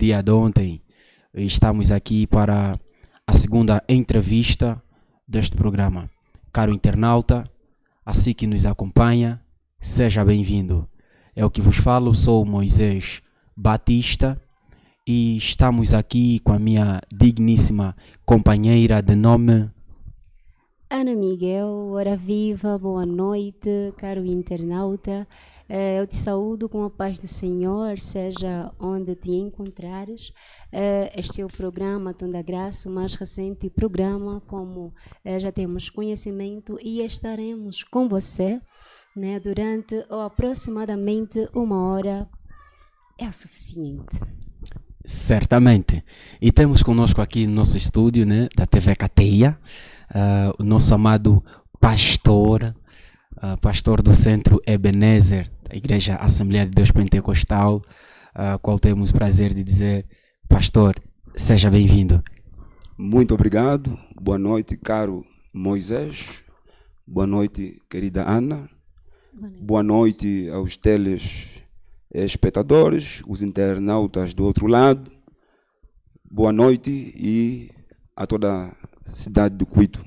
dia de ontem. Estamos aqui para a segunda entrevista deste programa. Caro internauta, assim que nos acompanha, seja bem-vindo. É o que vos falo, sou Moisés Batista e estamos aqui com a minha digníssima companheira de nome Ana Miguel, ora viva, boa noite, caro internauta. Eu te saúdo com a paz do Senhor, seja onde te encontrares. Este é o programa Tom da Graça, o mais recente programa, como já temos conhecimento, e estaremos com você, né, durante aproximadamente 1 hora. É o suficiente. Certamente. E temos conosco aqui no nosso estúdio, né, da TV Cateia, o nosso amado pastor, pastor do Centro Ebenezer, da Igreja Assembleia de Deus Pentecostal, qual temos o prazer de dizer, pastor, seja bem-vindo. Muito obrigado, boa noite, caro Moisés, boa noite, querida Ana, boa noite aos telespectadores, os internautas do outro lado, boa noite e a toda a cidade de Cuito.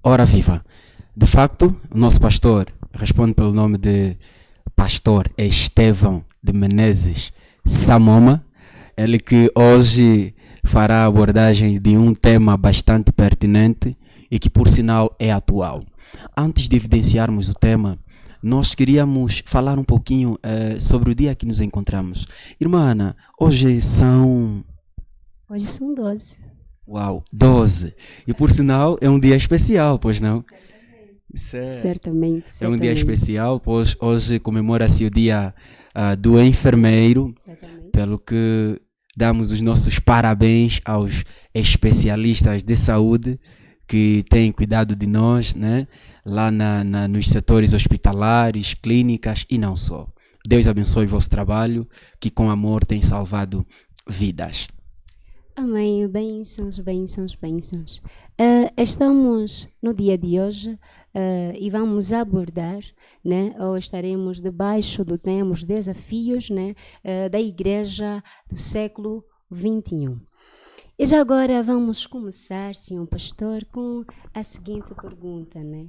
Ora viva, de facto, o nosso pastor responde pelo nome de pastor Estevão de Menezes Samoma, ele que hoje fará a abordagem de um tema bastante pertinente e que por sinal é atual. Antes de evidenciarmos o tema, nós queríamos falar um pouquinho sobre o dia que nos encontramos. Irmã Ana, hoje são 12. Uau, 12. E por sinal é um dia especial, pois não? Certamente. É um dia especial, pois hoje comemora-se o dia do enfermeiro, pelo que damos os nossos parabéns aos especialistas de saúde que têm cuidado de nós, né? Lá nos setores hospitalares, clínicas e não só. Deus abençoe o vosso trabalho, que com amor tem salvado vidas. Amém, bênçãos. Estamos no dia de hoje e vamos abordar, né, ou estaremos debaixo do tema os desafios, né, da igreja do século XXI. E já agora vamos começar, senhor pastor, com a seguinte pergunta, né?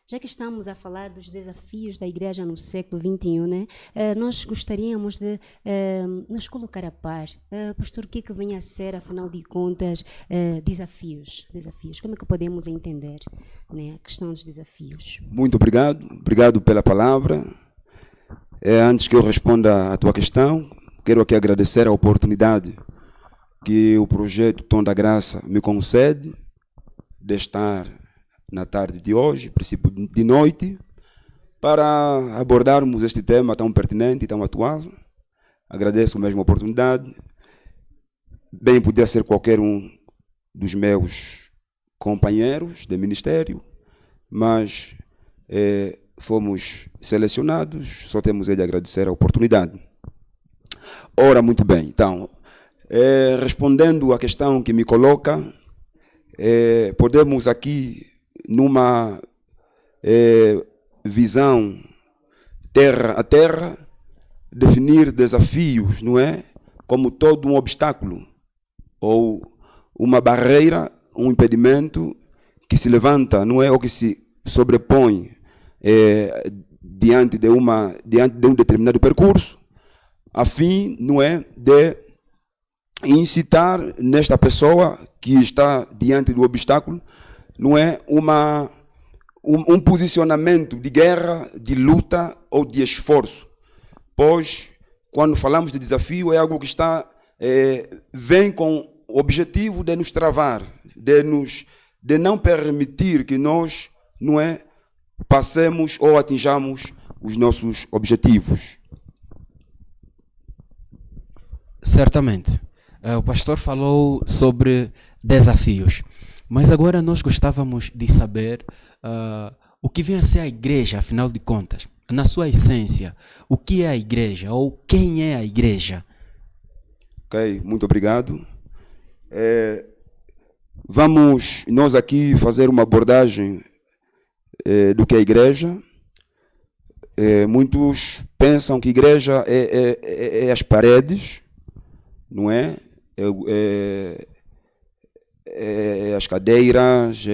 Já que estamos a falar dos desafios da igreja no século XXI, né, nós gostaríamos de nos colocar a par. Pastor, o que vem a ser, afinal de contas, desafios? Como é que podemos entender, né, a questão dos desafios? Muito obrigado pela palavra. Antes que eu responda à tua questão, quero aqui agradecer a oportunidade que o projeto Tom da Graça me concede de estar na tarde de hoje, princípio de noite, para abordarmos este tema tão pertinente e tão atual. Agradeço mesmo a oportunidade. Bem, podia ser qualquer um dos meus companheiros de ministério, mas fomos selecionados, só temos de agradecer a oportunidade. Ora, muito bem, então, respondendo à questão que me coloca, podemos aqui, numa visão terra a terra, definir desafios, não é? Como todo um obstáculo ou uma barreira, um impedimento que se levanta, não é? Ou que se sobrepõe diante de um determinado percurso, a fim, não é, de incitar nesta pessoa que está diante do obstáculo, não é, um posicionamento de guerra, de luta ou de esforço. Pois, quando falamos de desafio, é algo que vem com o objetivo de nos travar, de não permitir que nós, não é, passemos ou atinjamos os nossos objetivos. Certamente. O pastor falou sobre desafios. Mas agora nós gostávamos de saber o que vem a ser a igreja, afinal de contas. Na sua essência, o que é a igreja ou quem é a igreja? Ok, muito obrigado. Vamos nós aqui fazer uma abordagem do que é a igreja. Muitos pensam que igreja é as paredes, não é? É as cadeiras,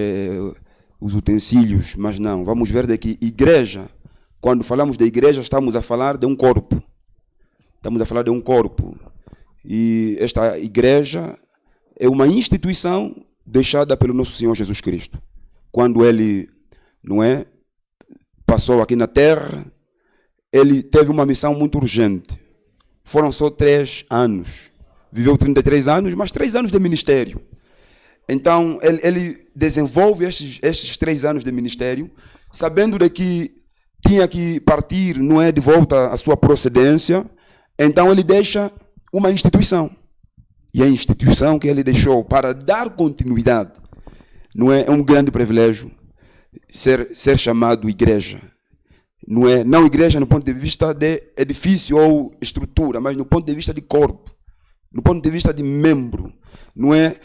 os utensílios, mas não. Vamos ver daqui, igreja, quando falamos de igreja, estamos a falar de um corpo. Estamos a falar de um corpo. E esta igreja é uma instituição deixada pelo nosso Senhor Jesus Cristo. Quando ele, não é, passou aqui na terra, ele teve uma missão muito urgente. Foram só 3 anos. Viveu 33 anos, mas 3 anos de ministério. Então, ele desenvolve estes 3 anos de ministério, sabendo de que tinha que partir, não é, de volta à sua procedência. Então, ele deixa uma instituição. E a instituição que ele deixou para dar continuidade, não é um grande privilégio ser chamado igreja. Não igreja no ponto de vista de edifício ou estrutura, mas no ponto de vista de corpo, no ponto de vista de membro. Não é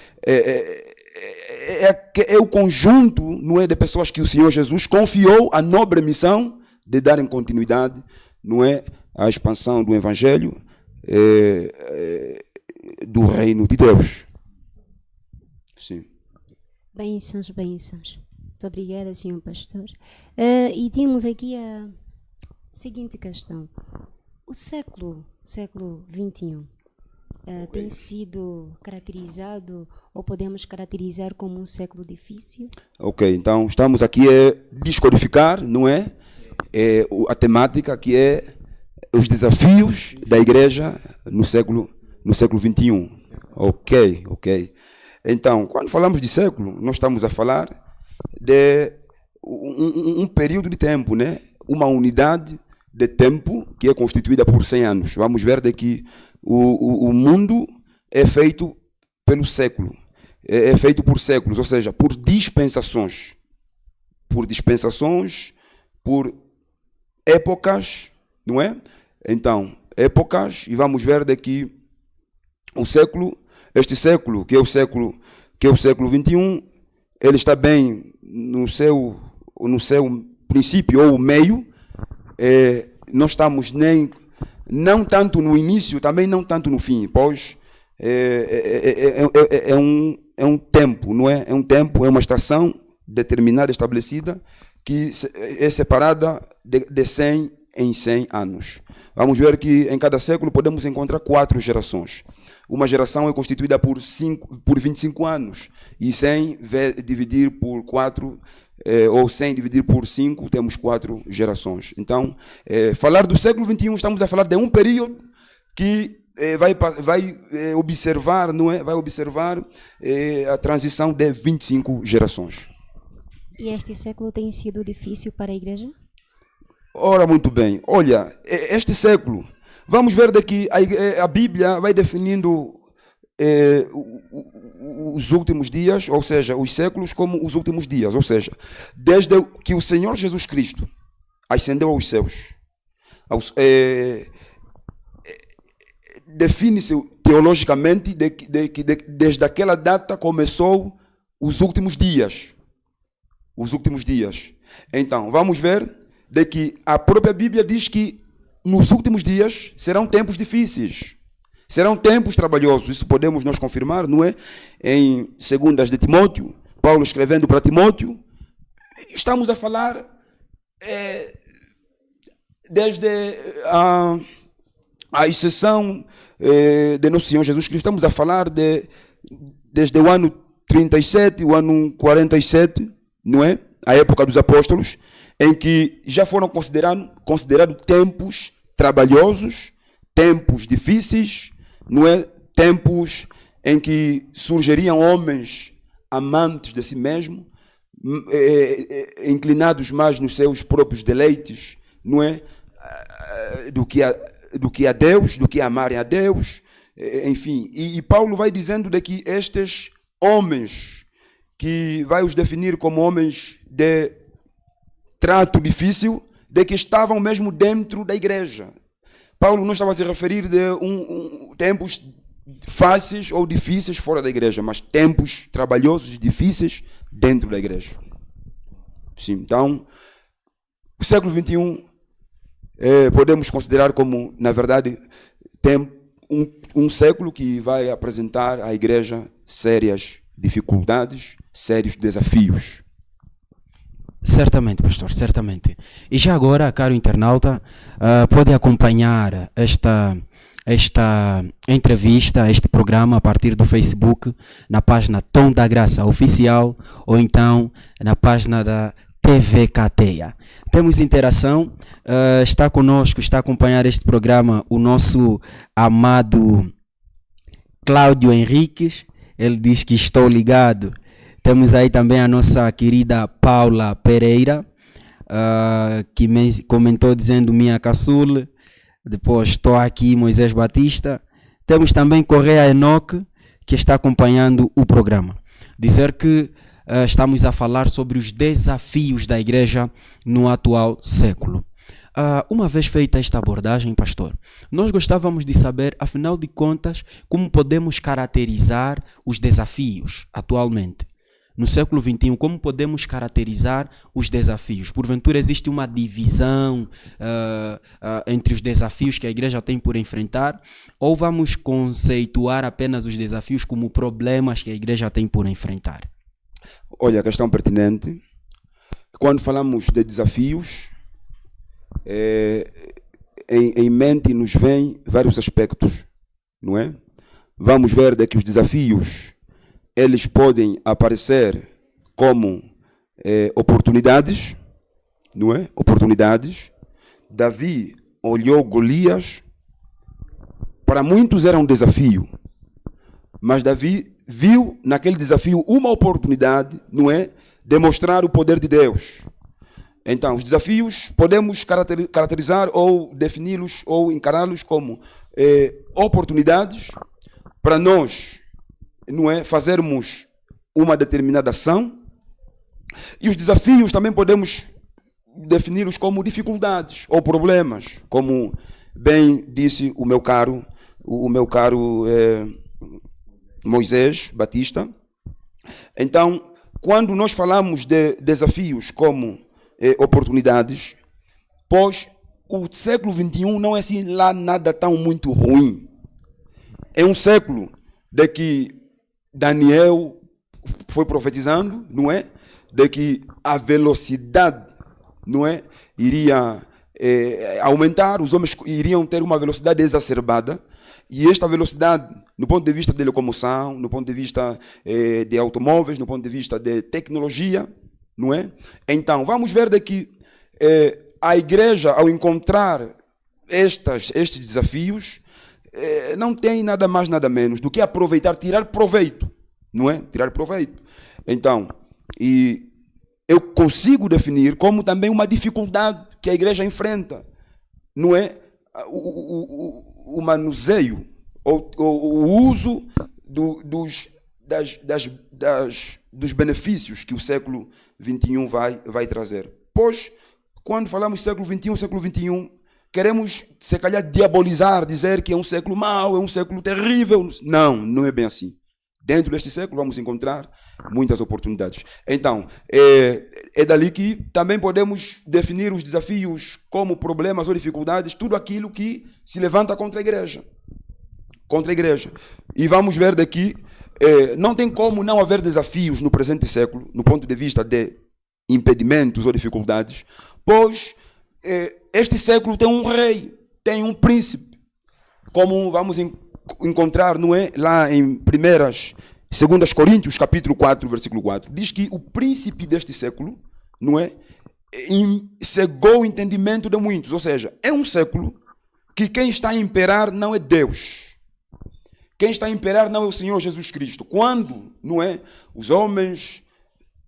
o conjunto, não é, de pessoas que o Senhor Jesus confiou a nobre missão de darem continuidade, não é, à expansão do Evangelho do reino de Deus. Sim. Bênçãos, bênçãos. Muito obrigada, senhor pastor. E temos aqui a seguinte questão. O século XXI tem sido caracterizado, ou podemos caracterizar como um século difícil? Ok, então estamos aqui a descodificar, não é? A temática que é os desafios da igreja no século XXI. Ok. Então, quando falamos de século, nós estamos a falar de um período de tempo, né? Uma unidade de tempo que é constituída por 100 anos. Vamos ver de que o mundo é feito pelo século, é feito por séculos, ou seja, por dispensações, por épocas, não é? Então, épocas, e vamos ver de que este século, que é o século XXI, ele está bem no seu princípio ou meio. Não estamos não tanto no início, também não tanto no fim, pois é um tempo, não é? É um tempo, é uma estação determinada, estabelecida, que é separada de 100 em 100 anos. Vamos ver que em cada século podemos encontrar 4 gerações. Uma geração é constituída por 25 anos, e 100 dividir por 4, ou 100 dividir por 5, temos 4 gerações. Então, falar do século XXI, estamos a falar de um período que vai observar, não é? Vai observar a transição de 25 gerações. E este século tem sido difícil para a igreja? Ora, muito bem. Olha, este século, vamos ver daqui, a Bíblia vai definindo os últimos dias, ou seja, os séculos como os últimos dias, ou seja, desde que o Senhor Jesus Cristo ascendeu aos céus, define-se teologicamente que desde aquela data começou os últimos dias. Os últimos dias. Então, vamos ver de que a própria Bíblia diz que nos últimos dias serão tempos difíceis. Serão tempos trabalhosos. Isso podemos nós confirmar, não é? Em 2 de Timóteo, Paulo escrevendo para Timóteo, estamos a falar desde a exceção de nosso Senhor Jesus Cristo, estamos a falar desde o ano 37, o ano 47, não é? A época dos apóstolos, em que já foram considerados tempos trabalhosos, tempos difíceis, não é? Tempos em que surgiriam homens amantes de si mesmo, inclinados mais nos seus próprios deleites, não é? Do que a Deus, do que amarem a Deus, enfim. E Paulo vai dizendo de que estes homens, que vai os definir como homens de trato difícil, de que estavam mesmo dentro da igreja. Paulo não estava a se referir de tempos fáceis ou difíceis fora da igreja, mas tempos trabalhosos e difíceis dentro da igreja. Sim, então, o século XXI podemos considerar como, na verdade, tem um século que vai apresentar à igreja sérias dificuldades, sérios desafios. Certamente, pastor, certamente. E já agora, caro internauta, pode acompanhar esta entrevista, este programa a partir do Facebook, na página Tom da Graça Oficial, ou então na página da TV Cateia. Temos interação, está conosco, está a acompanhar este programa o nosso amado Cláudio Henriques. Ele diz que estou ligado. Temos aí também a nossa querida Paula Pereira, que comentou dizendo minha caçula. Depois estou aqui, Moisés Batista. Temos também Correia Enoque, que está acompanhando o programa. Dizer que estamos a falar sobre os desafios da igreja no atual século. Uma vez feita esta abordagem, pastor, nós gostávamos de saber, afinal de contas, como podemos caracterizar os desafios atualmente. No século XXI, como podemos caracterizar os desafios? Porventura existe uma divisão entre os desafios que a igreja tem por enfrentar? Ou vamos conceituar apenas os desafios como problemas que a igreja tem por enfrentar? Olha, a questão pertinente. Quando falamos de desafios, em mente nos vêm vários aspectos, não é? Vamos ver que os desafios eles podem aparecer como oportunidades, não é? Oportunidades. Davi olhou Golias, para muitos era um desafio, mas Davi viu naquele desafio uma oportunidade, não é? Demonstrar o poder de Deus. Então, os desafios podemos caracterizar ou defini-los ou encará-los como oportunidades para nós, não é, fazermos uma determinada ação. E os desafios também podemos defini-los como dificuldades ou problemas, como bem disse o meu caro Moisés Batista. Então, quando nós falamos de desafios como oportunidades, pois o século XXI não é assim lá nada tão muito ruim. É um século de que Daniel foi profetizando, não é? De que a velocidade, não é? Iria aumentar, os homens iriam ter uma velocidade exacerbada, e esta velocidade, no ponto de vista de locomoção, no ponto de vista de automóveis, no ponto de vista de tecnologia, não é? Então, vamos ver de que a igreja, ao encontrar estes desafios, não tem nada mais, nada menos do que aproveitar, tirar proveito, não é? Tirar proveito. Então, e eu consigo definir como também uma dificuldade que a igreja enfrenta, não é? O manuseio, ou o uso dos benefícios que o século XXI vai trazer. Pois, quando falamos século XXI, queremos, se calhar, diabolizar, dizer que é um século mau, é um século terrível. Não, não é bem assim. Dentro deste século vamos encontrar muitas oportunidades. Então, é dali que também podemos definir os desafios como problemas ou dificuldades, tudo aquilo que se levanta contra a igreja. Contra a igreja. E vamos ver daqui, não tem como não haver desafios no presente século, no ponto de vista de impedimentos ou dificuldades, pois este século tem um rei, tem um príncipe, como vamos encontrar, não é? Lá em 2 Coríntios, capítulo 4, versículo 4, diz que o príncipe deste século, não é? Cegou o entendimento de muitos, ou seja, é um século que quem está a imperar não é Deus. Quem está a imperar não é o Senhor Jesus Cristo. Quando, não é? Os homens,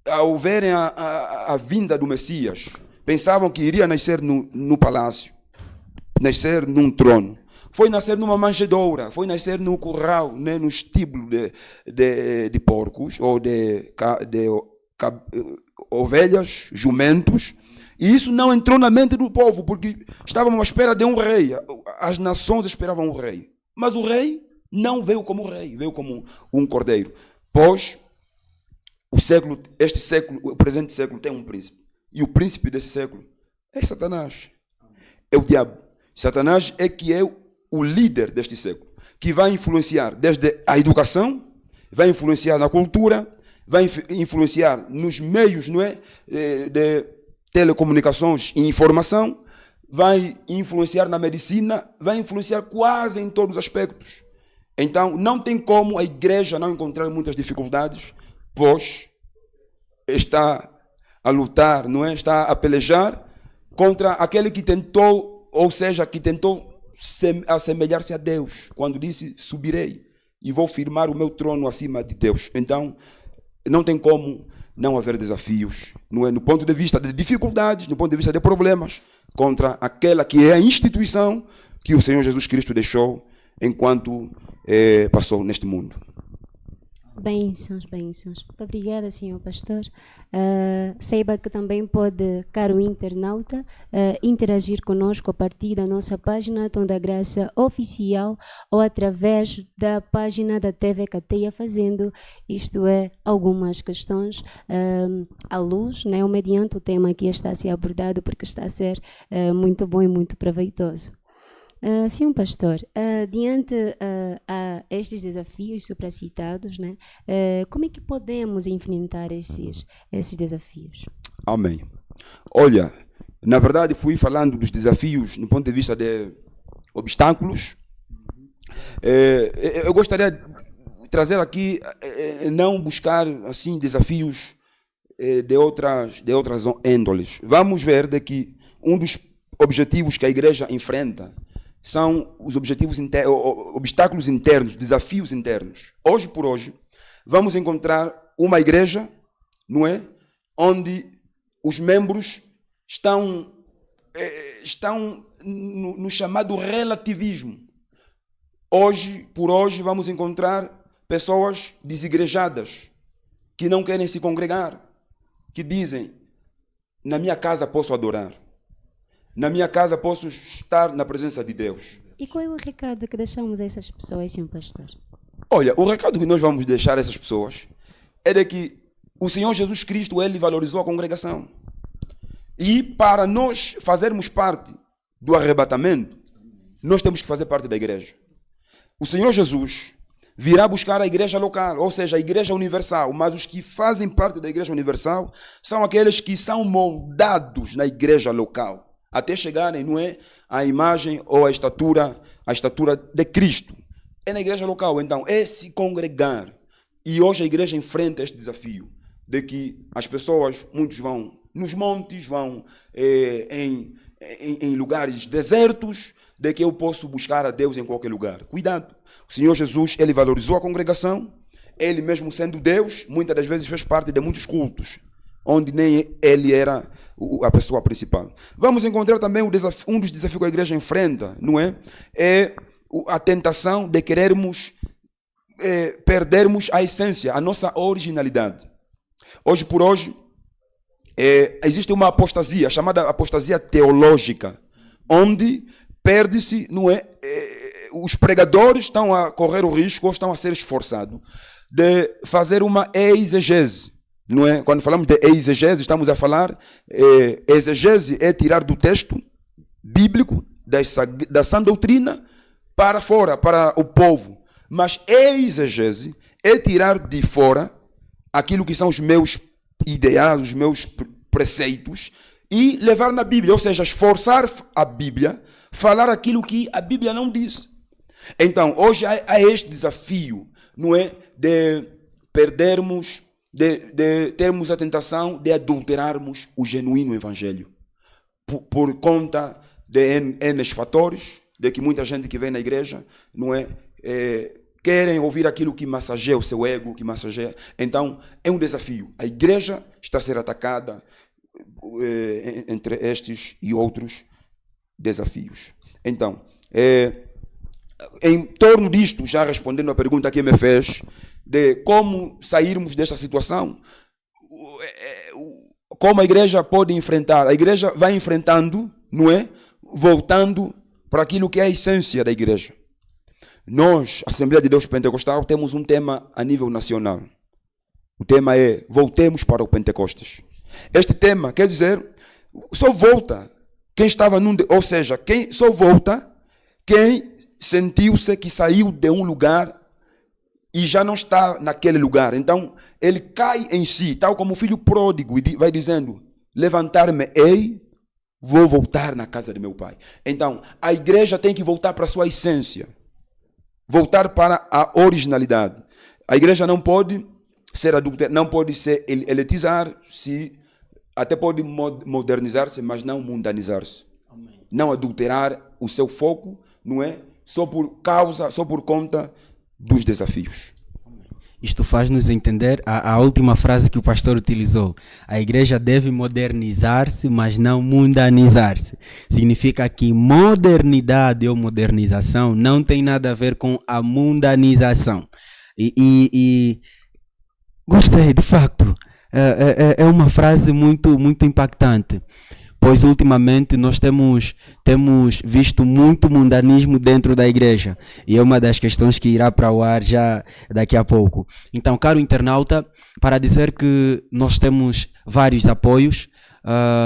ao verem a vinda do Messias, pensavam que iria nascer no palácio, nascer num trono. Foi nascer numa manjedoura, foi nascer no curral, né, no estíbulo de porcos, ou de ovelhas, jumentos. E isso não entrou na mente do povo, porque estavam à espera de um rei. As nações esperavam um rei. Mas o rei não veio como rei, veio como um cordeiro. Pois este século, o presente século tem um príncipe. E o príncipe desse século é Satanás. é o diabo. Satanás é que é o líder deste século, que vai influenciar desde a educação, vai influenciar na cultura, vai influenciar nos meios, não é, de telecomunicações e informação, vai influenciar na medicina, vai influenciar quase em todos os aspectos. Então, não tem como a igreja não encontrar muitas dificuldades, pois está a lutar, não é? Está a pelejar contra aquele que tentou, ou seja, que tentou assemelhar-se a Deus, quando disse, subirei e vou firmar o meu trono acima de Deus. Então, não tem como não haver desafios, não é? No ponto de vista de dificuldades, no ponto de vista de problemas, contra aquela que é a instituição que o Senhor Jesus Cristo deixou enquanto passou neste mundo. Bênçãos, bênçãos. Muito obrigada, senhor pastor. Saiba que também pode, caro internauta, interagir conosco a partir da nossa página Tom da Graça Oficial ou através da página da TV Cateia, fazendo, isto é, algumas questões à luz, né, ou mediante o tema que está a ser abordado, porque está a ser muito bom e muito proveitoso. Senhor pastor, diante a estes desafios supracitados, né, como é que podemos enfrentar esses desafios? Amém. Olha, na verdade fui falando dos desafios no ponto de vista de obstáculos. Eu gostaria de trazer aqui, não buscar assim desafios de outras índoles. Vamos ver de que um dos objetivos que a igreja enfrenta são os obstáculos internos, desafios internos. Hoje por hoje, vamos encontrar uma igreja, não é? Onde os membros estão no chamado relativismo. Hoje por hoje, vamos encontrar pessoas desigrejadas, que não querem se congregar, que dizem, na minha casa posso adorar. Na minha casa posso estar na presença de Deus. E qual é o recado que deixamos a essas pessoas, senhor pastor? Olha, o recado que nós vamos deixar a essas pessoas é de que o Senhor Jesus Cristo, ele valorizou a congregação. E para nós fazermos parte do arrebatamento, nós temos que fazer parte da igreja. O Senhor Jesus virá buscar a igreja local, ou seja, a igreja universal, mas os que fazem parte da igreja universal são aqueles que são moldados na igreja local, até chegarem, não é, à imagem ou à estatura de Cristo. É na igreja local, então, é se congregar. E hoje a igreja enfrenta este desafio, de que as pessoas, muitos vão nos montes, vão em lugares desertos, de que eu posso buscar a Deus em qualquer lugar. Cuidado, o Senhor Jesus, ele valorizou a congregação, ele mesmo sendo Deus, muitas das vezes fez parte de muitos cultos, onde nem ele era a pessoa principal. Vamos encontrar também um dos desafios que a igreja enfrenta, não é? É a tentação de querermos perdermos a essência, a nossa originalidade. Hoje por hoje, existe uma apostasia, chamada apostasia teológica, onde perde-se, não é? Os pregadores estão a correr o risco, ou estão a ser esforçados, de fazer uma exegese. Não é? Quando falamos de exegese, estamos a falar, exegese é tirar do texto bíblico, da sã doutrina, para fora, para o povo. Mas exegese é tirar de fora aquilo que são os meus ideais, os meus preceitos, e levar na Bíblia, ou seja, esforçar a Bíblia, falar aquilo que a Bíblia não diz. Então, hoje há este desafio, não é? De perdermos, de termos a tentação de adulterarmos o genuíno evangelho. Por conta de N fatores, de que muita gente que vem na igreja, não é? Querem ouvir aquilo que massageia o seu ego, que massageia. Então, é um desafio. A igreja está a ser atacada entre estes e outros desafios. Então, em torno disto, já respondendo à pergunta que me fez, de como sairmos desta situação, como a igreja pode enfrentar? A igreja vai enfrentando, não é? Voltando para aquilo que é a essência da igreja. Nós, Assembleia de Deus Pentecostal, temos um tema a nível nacional. O tema é: voltemos para o Pentecostes. Este tema quer dizer, só volta quem estava ou seja, quem só volta quem sentiu-se que saiu de um lugar e já não está naquele lugar. Então, ele cai em si, tal como o filho pródigo, e vai dizendo, levantar-me-ei, vou voltar na casa de meu pai. Então, a igreja tem que voltar para a sua essência, voltar para a originalidade. A igreja não pode ser adulterada, não pode se elitizar-se, até pode modernizar-se, mas não mundanizar-se. Não adulterar o seu foco, não é? Só por conta dos desafios. Isto faz-nos entender a última frase que o pastor utilizou. A igreja deve modernizar-se, mas não mundanizar-se. Significa que modernidade ou modernização não tem nada a ver com a mundanização. E gostei, de facto. É uma frase muito, muito impactante. Pois ultimamente nós temos visto muito mundanismo dentro da igreja. E é uma das questões que irá para o ar já daqui a pouco. Então, caro internauta, para dizer que nós temos vários apoios,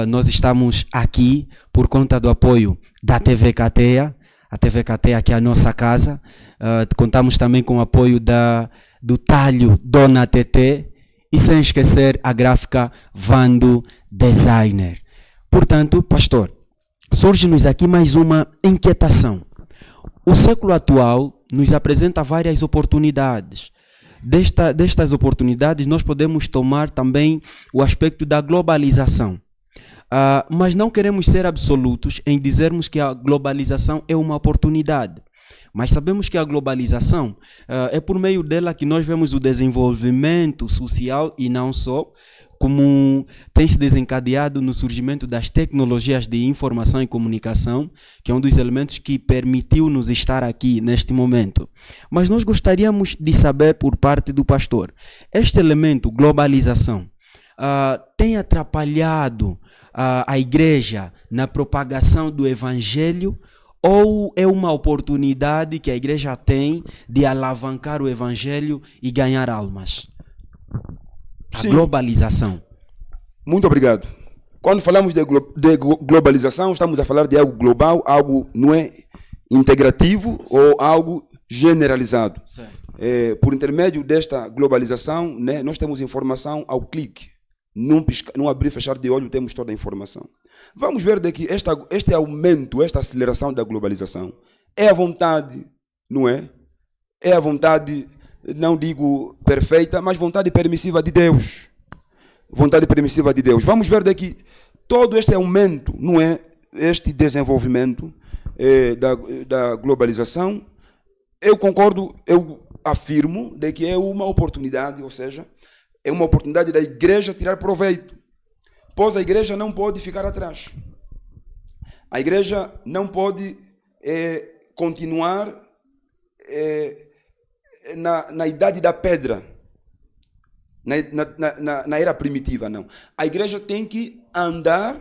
nós estamos aqui por conta do apoio da TV Cateia, a TV Cateia que é a nossa casa. Contamos também com o apoio do Talho Dona TT e sem esquecer a gráfica Vando Designer. Portanto, pastor, surge-nos aqui mais uma inquietação. O século atual nos apresenta várias oportunidades. Destas oportunidades, nós podemos tomar também o aspecto da globalização. Mas não queremos ser absolutos em dizermos que a globalização é uma oportunidade. Mas sabemos que a globalização é por meio dela que nós vemos o desenvolvimento social e não só, como tem se desencadeado no surgimento das tecnologias de informação e comunicação, que é um dos elementos que permitiu-nos estar aqui neste momento. Mas nós gostaríamos de saber por parte do pastor, este elemento, globalização, tem atrapalhado a igreja na propagação do evangelho, ou é uma oportunidade que a igreja tem de alavancar o evangelho e ganhar almas? A Sim. Globalização. Muito obrigado. Quando falamos de globalização, estamos a falar de algo global, algo não é integrativo ou algo generalizado. Por intermédio desta globalização, né, nós temos informação ao clique. Num abrir e fechar de olho temos toda a informação. Vamos ver daqui este aumento, esta aceleração da globalização. É a vontade, não é? É a vontade, não digo perfeita, mas vontade permissiva de Deus. Vontade permissiva de Deus. Vamos ver daqui todo este aumento, não é? Este desenvolvimento da globalização. Eu concordo, eu afirmo de que é uma oportunidade, ou seja, é uma oportunidade da igreja tirar proveito. Pois a igreja não pode ficar atrás. A igreja não pode continuar na idade da pedra, na era primitiva, não. A igreja tem que andar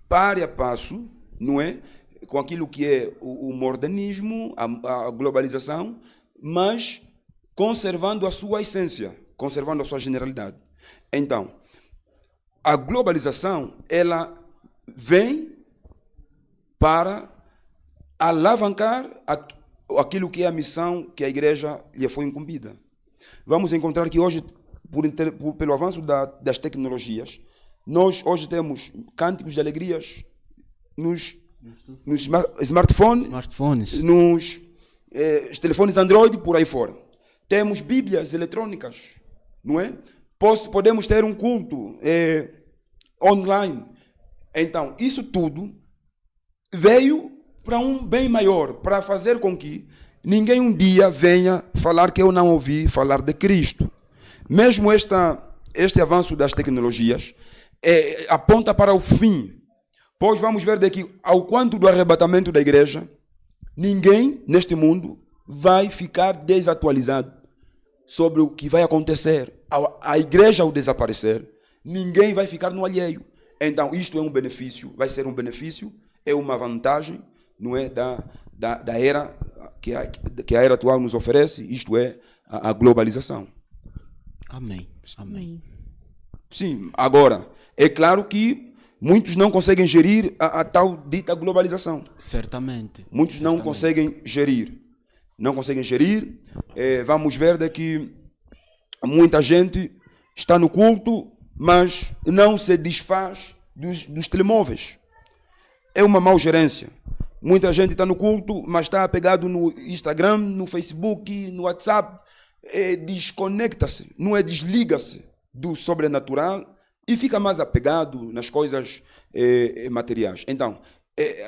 passo a passo, não é? Com aquilo que é o modernismo, a globalização, mas conservando a sua essência, conservando a sua generalidade. Então, a globalização, ela vem para alavancar aquilo que é a missão que a igreja lhe foi incumbida. Vamos encontrar que hoje, pelo avanço das tecnologias, nós hoje temos cânticos de alegrias nos smartphones, nos telefones Android, por aí fora. Temos bíblias eletrônicas, não é? Podemos ter um culto online. Então, isso tudo veio para um bem maior, para fazer com que ninguém um dia venha falar que eu não ouvi falar de Cristo. Mesmo este avanço das tecnologias aponta para o fim. Pois vamos ver daqui, ao quanto do arrebatamento da igreja, ninguém neste mundo vai ficar desatualizado sobre o que vai acontecer. A igreja, ao desaparecer, ninguém vai ficar no alheio. Então, isto é um benefício, vai ser um benefício, é uma vantagem, não é, da era que a era atual nos oferece, isto é, a globalização. Amém. Amém. Sim, agora, é claro que Muitos não conseguem gerir a tal dita globalização. Certamente. Muitos não conseguem gerir. Não conseguem gerir. Vamos ver que muita gente está no culto, mas não se desfaz dos telemóveis. É uma mau gerência. Muita gente está no culto, mas está apegado no Instagram, no Facebook, no WhatsApp. Desconecta-se, não é, desliga-se do sobrenatural e fica mais apegado nas coisas materiais. Então,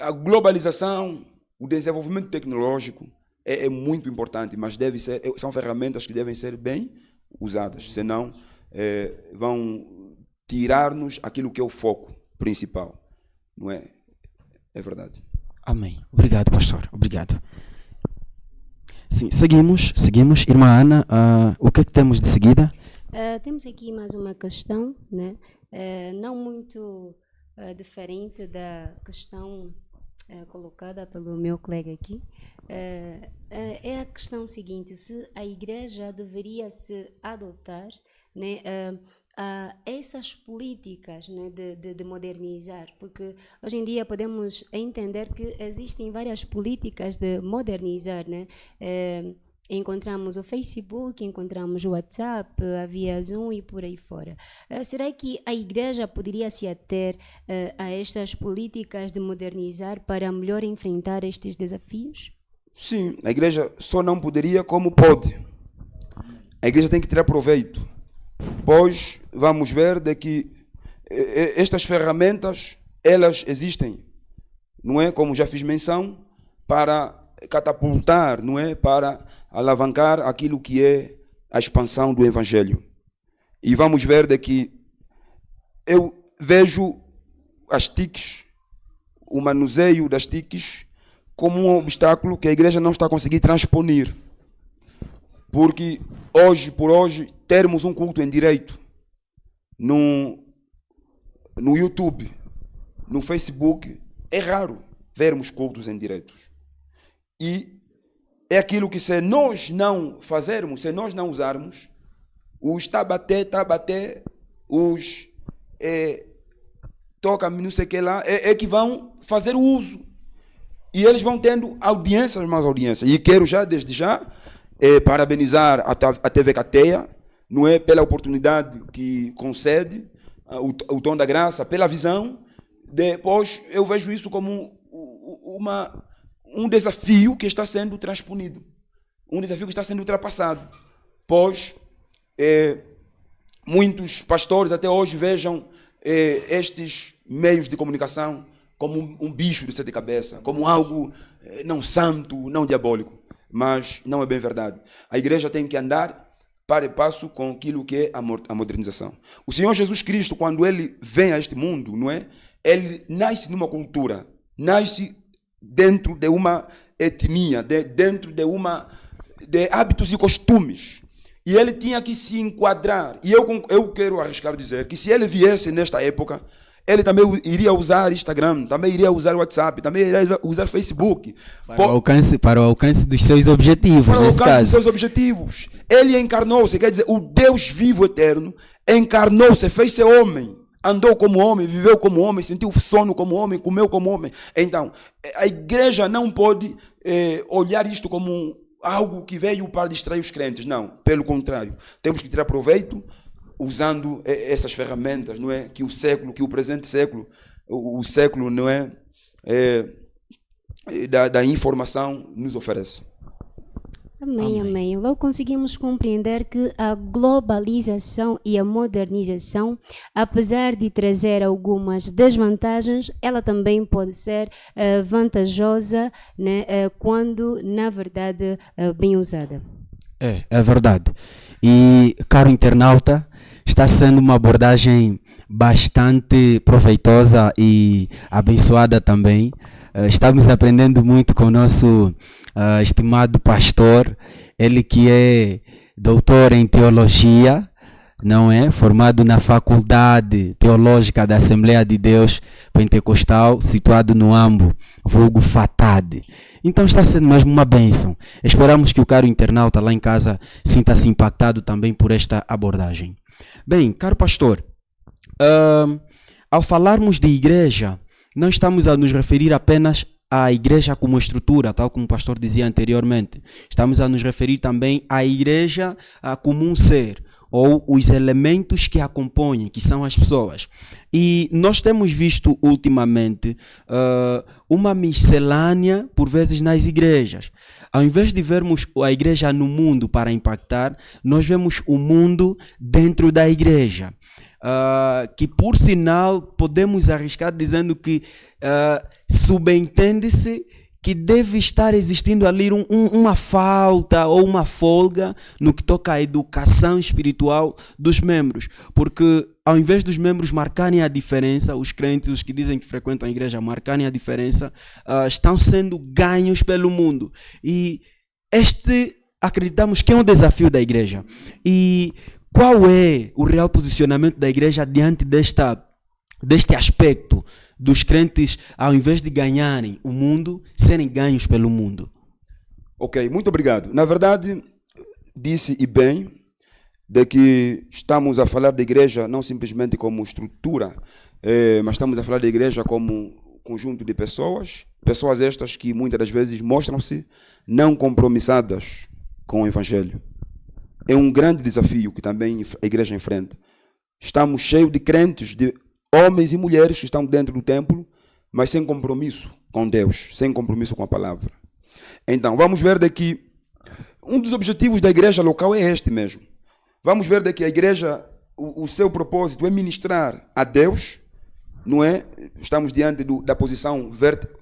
a globalização, o desenvolvimento tecnológico é muito importante, mas são ferramentas que devem ser bem usadas, senão vão tirar-nos aquilo que é o foco principal. Não é? É verdade. Amém. Obrigado, pastor. Obrigado. Sim, seguimos. Irmã Ana, o que é que temos de seguida? Temos aqui mais uma questão, né? Não muito diferente da questão colocada pelo meu colega aqui. É a questão seguinte: se a igreja deveria se adotar, né, a essas políticas, né, de modernizar, porque hoje em dia podemos entender que existem várias políticas de modernizar, né? Encontramos o Facebook, encontramos o WhatsApp, havia Zoom e por aí fora. Será que a igreja poderia se ater a estas políticas de modernizar para melhor enfrentar estes desafios? Sim, a igreja só não poderia como pode. A igreja tem que tirar proveito, pois vamos ver que estas ferramentas, elas existem, não é? Como já fiz menção, para catapultar, não é? Para alavancar aquilo que é a expansão do Evangelho. E vamos ver que eu vejo as TICs, o manuseio das TICs, como um obstáculo que a igreja não está a conseguir transponer. Porque hoje por hoje, termos um culto em direito no YouTube, no Facebook, é raro vermos cultos em direitos. E é aquilo que, se nós não fazermos, se nós não usarmos, os tabaté, os toca-me não sei o que lá, que vão fazer o uso. E eles vão tendo audiências, mais audiências. E quero já, desde já, parabenizar a TV Cateia, não é, pela oportunidade que concede, o Tom da Graça, pela visão. Depois eu vejo isso como um desafio que está sendo transponido, um desafio que está sendo ultrapassado, pois muitos pastores até hoje vejam estes meios de comunicação como um bicho de sete cabeças, como algo não santo, não diabólico, mas não é bem verdade. A igreja tem que andar para e passo com aquilo que é a modernização. O Senhor Jesus Cristo, quando ele vem a este mundo, não é? Ele nasce numa cultura, nasce dentro de uma etnia, dentro de hábitos e costumes. E ele tinha que se enquadrar. E eu quero arriscar dizer que se ele viesse nesta época, ele também iria usar Instagram, também iria usar WhatsApp, também iria usar Facebook. Para o alcance dos seus objetivos, para o nesse alcance caso. dos seus objetivos. Ele encarnou-se, quer dizer, o Deus vivo eterno encarnou-se, fez-se homem. Andou como homem, viveu como homem, sentiu sono como homem, comeu como homem. Então, a igreja não pode olhar isto como algo que veio para distrair os crentes. Não, pelo contrário. Temos que tirar proveito usando essas ferramentas, não é? Que o presente século, o século, não é? Da informação nos oferece. Amém, amém. Logo conseguimos compreender que a globalização e a modernização, apesar de trazer algumas desvantagens, ela também pode ser vantajosa, né, quando, na verdade, bem usada. É verdade. E, caro internauta, está sendo uma abordagem bastante proveitosa e abençoada também. Estamos aprendendo muito com o nosso estimado pastor, ele que é doutor em teologia, não é? Formado na Faculdade Teológica da Assembleia de Deus Pentecostal, situado no Ambo, vulgo FATAD. Então está sendo mesmo uma bênção. Esperamos que o caro internauta lá em casa sinta-se impactado também por esta abordagem. Bem, caro pastor, ao falarmos de igreja, não estamos a nos referir apenas à igreja como estrutura, tal como o pastor dizia anteriormente. Estamos a nos referir também à igreja como um ser, ou os elementos que a compõem, que são as pessoas. E nós temos visto ultimamente uma miscelânea, por vezes, nas igrejas. Ao invés de vermos a igreja no mundo para impactar, nós vemos o mundo dentro da igreja. Que, por sinal, podemos arriscar dizendo que subentende-se que deve estar existindo ali uma falta ou uma folga no que toca à educação espiritual dos membros. Porque ao invés dos membros marcarem a diferença, os crentes, os que dizem que frequentam a igreja marcarem a diferença, estão sendo ganhos pelo mundo. E acreditamos que é um desafio da igreja. E qual é o real posicionamento da igreja diante deste aspecto dos crentes, ao invés de ganharem o mundo, serem ganhos pelo mundo? Ok, muito obrigado. Na verdade, disse e bem, de que estamos a falar da igreja não simplesmente como estrutura, mas estamos a falar da igreja como conjunto de pessoas estas que muitas das vezes mostram-se não compromissadas com o evangelho. É um grande desafio que também a igreja enfrenta. Estamos cheios de crentes, de homens e mulheres que estão dentro do templo, mas sem compromisso com Deus, sem compromisso com a palavra. Então, vamos ver daqui, um dos objetivos da igreja local é este mesmo. Vamos ver daqui a igreja, o seu propósito é ministrar a Deus, não é? Estamos diante da posição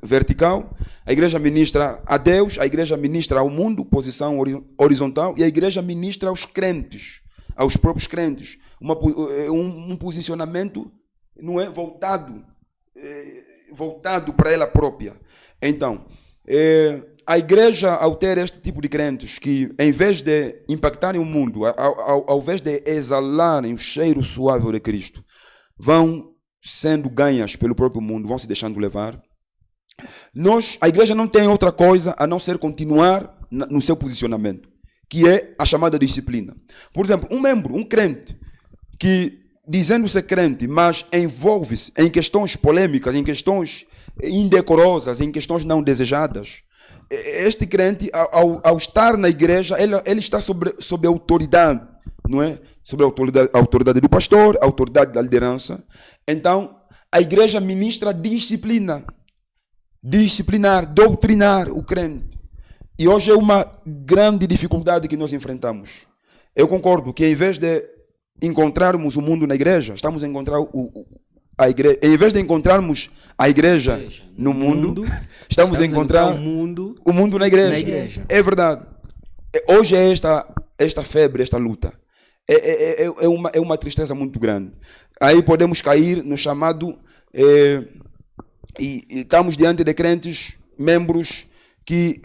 vertical. A igreja ministra a Deus, a igreja ministra ao mundo, posição horizontal, e a igreja ministra aos crentes, aos próprios crentes. Um posicionamento, não é, voltado para ela própria. Então, a igreja, ao ter este tipo de crentes que, em vez de impactarem o mundo, ao invés de exalarem o cheiro suave de Cristo, vão sendo ganhas pelo próprio mundo, vão se deixando levar. A igreja não tem outra coisa a não ser continuar no seu posicionamento, que é a chamada disciplina. Por exemplo, um crente que, dizendo ser crente, mas envolve-se em questões polêmicas, em questões indecorosas, em questões não desejadas. Este crente, ao estar na igreja, ele está sob a autoridade, não é? Sobre a autoridade do pastor, a autoridade da liderança. Então, a igreja ministra disciplinar, doutrinar o crente. E hoje é uma grande dificuldade que nós enfrentamos. Eu concordo que, em vez de encontrarmos o mundo na igreja, estamos a encontrar a igreja. Em vez de encontrarmos a igreja no mundo, estamos a encontrar o mundo na igreja. É verdade. Hoje é esta febre, esta luta. É uma tristeza muito grande. Aí podemos cair no chamado e estamos diante de crentes, membros que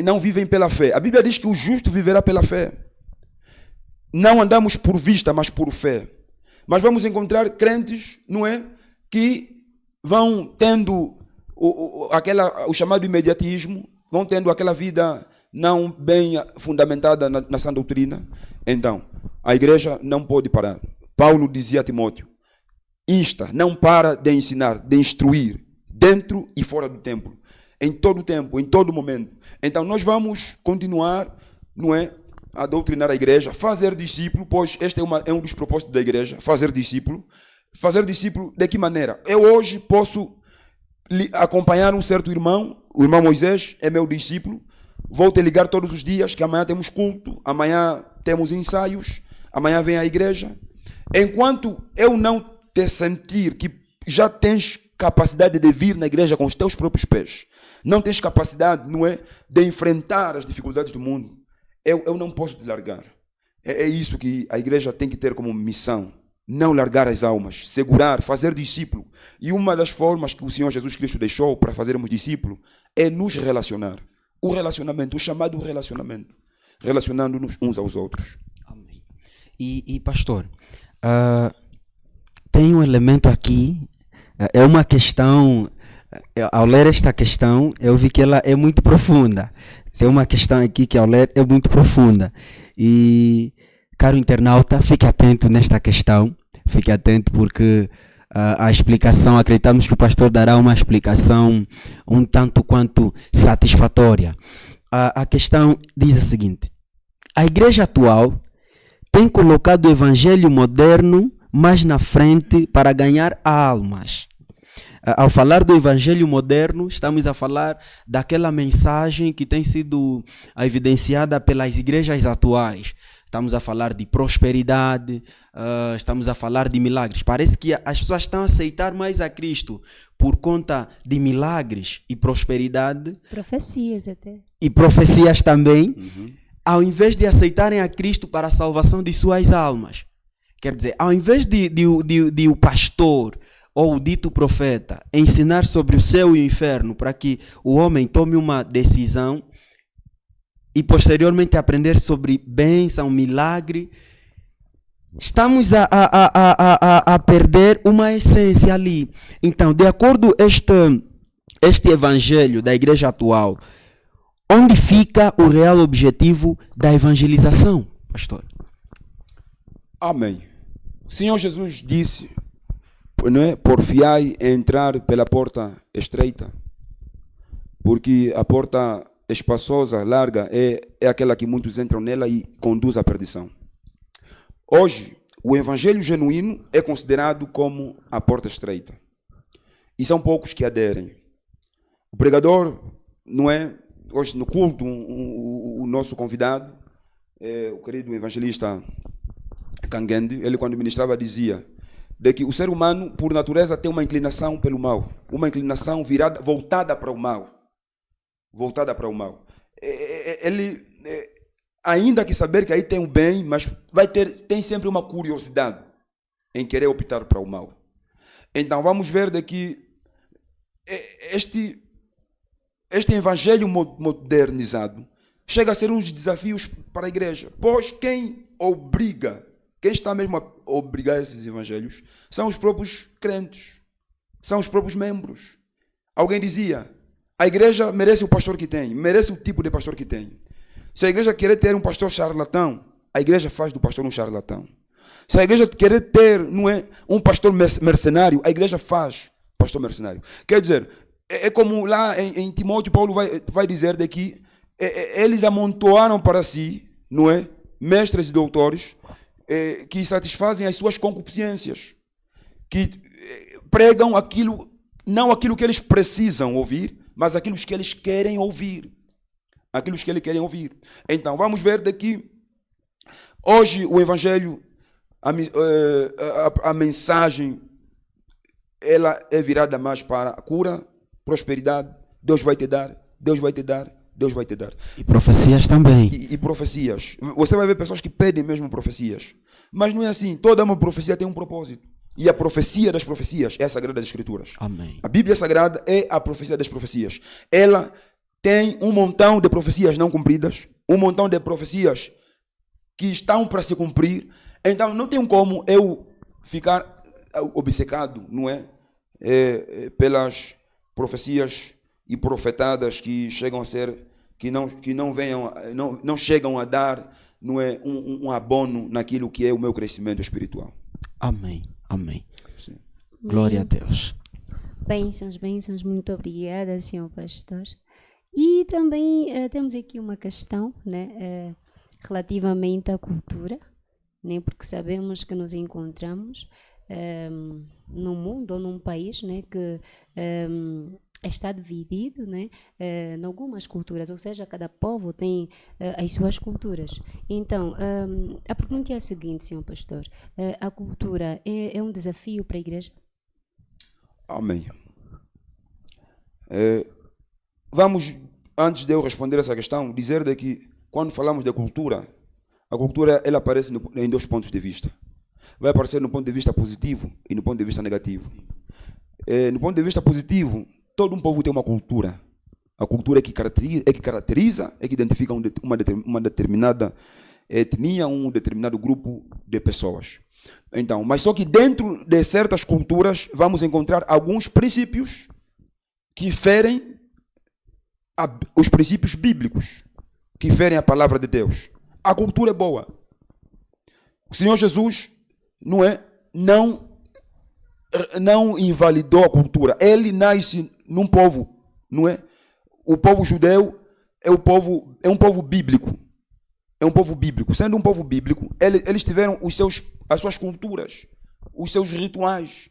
não vivem pela fé. A Bíblia diz que o justo viverá pela fé. Não andamos por vista, mas por fé. Mas vamos encontrar crentes, não é? Que vão tendo o chamado imediatismo, vão tendo aquela vida não bem fundamentada na sã doutrina. Então, a igreja não pode parar. Paulo dizia a Timóteo: não para de ensinar, de instruir, dentro e fora do templo, em todo o tempo, em todo momento. Então, nós vamos continuar, não é, a doutrinar a igreja, fazer discípulo, pois este é um dos propósitos da igreja, fazer discípulo. Fazer discípulo de que maneira? Eu hoje posso acompanhar um certo irmão, o irmão Moisés é meu discípulo, vou te ligar todos os dias, que amanhã temos culto, amanhã temos ensaios, amanhã vem a igreja. Enquanto eu não te sentir que já tens capacidade de vir na igreja com os teus próprios pés, não tens capacidade, não é, de enfrentar as dificuldades do mundo, eu não posso te largar. É isso que a igreja tem que ter como missão. Não largar as almas, segurar, fazer discípulo. E uma das formas que o Senhor Jesus Cristo deixou para fazermos discípulo é nos relacionar. O relacionamento, o chamado relacionamento. Relacionando-nos uns aos outros. Amém. E pastor, tem um elemento aqui, é uma questão, ao ler esta questão, eu vi que ela é muito profunda. Tem uma questão aqui que ao ler é muito profunda. E, caro internauta, fique atento nesta questão. Fique atento porque a explicação, acreditamos que o pastor dará uma explicação um tanto quanto satisfatória. A questão diz o seguinte: a igreja atual tem colocado o evangelho moderno mais na frente para ganhar almas. Ao falar do evangelho moderno, estamos a falar daquela mensagem que tem sido evidenciada pelas igrejas atuais. Estamos a falar de prosperidade, estamos a falar de milagres. Parece que as pessoas estão a aceitar mais a Cristo por conta de milagres e prosperidade. Profecias até. E profecias também, ao invés de aceitarem a Cristo para a salvação de suas almas. Quer dizer, ao invés de o pastor ou o dito profeta ensinar sobre o céu e o inferno para que o homem tome uma decisão e posteriormente aprender sobre bênção, milagre, estamos a perder uma essência ali. Então, de acordo com este evangelho da igreja atual, onde fica o real objetivo da evangelização, pastor? Amém. O Senhor Jesus disse, não é, porfiai entrar pela porta estreita, porque a porta espaçosa, larga, é aquela que muitos entram nela e conduz à perdição. Hoje, o evangelho genuíno é considerado como a porta estreita. E são poucos que aderem. O pregador, não é? Hoje no culto, o nosso convidado, o querido evangelista Kangendi, ele quando ministrava dizia de que o ser humano, por natureza, tem uma inclinação pelo mal. Uma inclinação voltada para o mal. Voltada para o mal. Ele, ainda que saber que aí tem o bem, mas tem sempre uma curiosidade em querer optar para o mal. Então vamos ver de que este evangelho modernizado chega a ser um dos desafios para a igreja. Pois quem está mesmo a obrigar esses evangelhos são os próprios crentes, são os próprios membros. Alguém dizia, a igreja merece o pastor que tem, merece o tipo de pastor que tem. Se a igreja querer ter um pastor charlatão, a igreja faz do pastor um charlatão. Se a igreja querer ter, não é, um pastor mercenário, a igreja faz pastor mercenário. Quer dizer, é como lá em Timóteo, Paulo vai dizer de que eles amontoaram para si, não é, mestres e doutores, que satisfazem as suas concupiscências, que pregam aquilo, não aquilo que eles precisam ouvir, mas aquilo que eles querem ouvir. Aquilo que eles querem ouvir. Então, vamos ver daqui, hoje o evangelho, a mensagem, ela é virada mais para a cura, prosperidade, Deus vai te dar, Deus vai te dar, Deus vai te dar. E profecias também. E profecias. Você vai ver pessoas que pedem mesmo profecias. Mas não é assim. Toda uma profecia tem um propósito. E a profecia das profecias é a Sagrada das Escrituras. Amém. A Bíblia Sagrada é a profecia das profecias. Ela tem um montão de profecias não cumpridas, um montão de profecias que estão para se cumprir. Então não tem como eu ficar obcecado, não é? Pelas profecias e profetadas que chegam a ser, que não chegam a dar, não é, um abono naquilo que é o meu crescimento espiritual. Amém, amém. Sim. Glória a Deus. Bênçãos, muito obrigada, senhor pastor. E também temos aqui uma questão, né, relativamente à cultura, né, porque sabemos que nos encontramos num mundo ou num país, né, que está dividido, né, em algumas culturas, ou seja, cada povo tem as suas culturas. Então, a pergunta é a seguinte, senhor pastor: a cultura é um desafio para a igreja? Amém. Vamos, antes de eu responder essa questão, dizer de que quando falamos de cultura, a cultura ela aparece em dois pontos de vista. Vai aparecer no ponto de vista positivo e no ponto de vista negativo. No ponto de vista positivo, todo um povo tem uma cultura. A cultura é que caracteriza, é que identifica uma determinada etnia, um determinado grupo de pessoas. Então, mas só que dentro de certas culturas vamos encontrar alguns princípios que ferem os princípios bíblicos, que ferem a palavra de Deus. A cultura é boa. O Senhor Jesus não não invalidou a cultura. Ele nasce num povo, não é? O povo judeu é um povo bíblico. É um povo bíblico. Sendo um povo bíblico, eles tiveram as suas culturas, os seus rituais,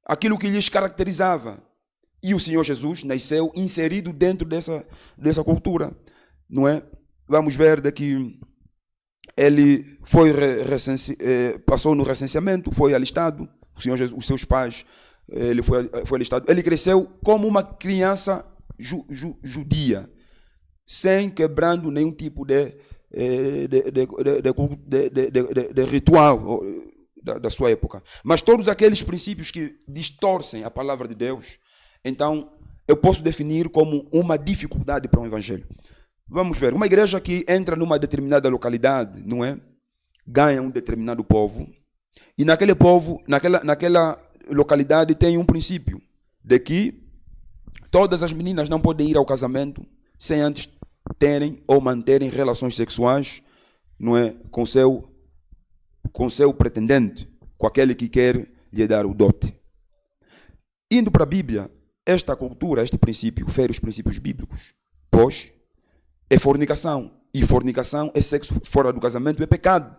aquilo que lhes caracterizava. E o Senhor Jesus nasceu inserido dentro dessa cultura, não é? Vamos ver daqui, ele foi passou no recenseamento, foi alistado. O Senhor Jesus, os seus pais, ele foi alistado. Ele cresceu como uma criança judia, sem quebrando nenhum tipo de ritual da sua época. Mas todos aqueles princípios que distorcem a palavra de Deus, então eu posso definir como uma dificuldade para o evangelho. Vamos ver, uma igreja que entra numa determinada localidade, não é? Ganha um determinado povo, e naquele povo, naquela localidade tem um princípio de que todas as meninas não podem ir ao casamento sem antes terem ou manterem relações sexuais, não é, com seu pretendente, com aquele que quer lhe dar o dote. Indo para a Bíblia, esta cultura, este princípio, fere os princípios bíblicos, pois é fornicação, e fornicação é sexo fora do casamento, é pecado.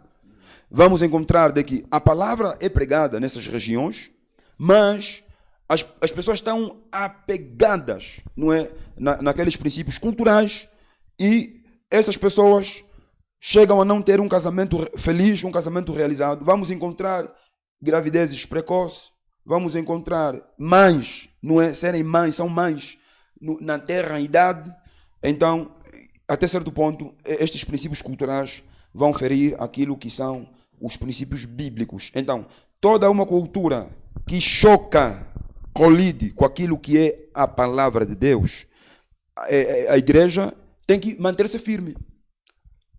Vamos encontrar de que a palavra é pregada nessas regiões, mas as pessoas estão apegadas, não é, naqueles princípios culturais, e essas pessoas chegam a não ter um casamento feliz, um casamento realizado. Vamos encontrar gravidezes precoces, vamos encontrar mães, não é, serem mães, são mães na terra em idade. Então, até certo ponto, estes princípios culturais vão ferir aquilo que são os princípios bíblicos. Então, toda uma cultura que choca, colide com aquilo que é a palavra de Deus, a igreja tem que manter-se firme.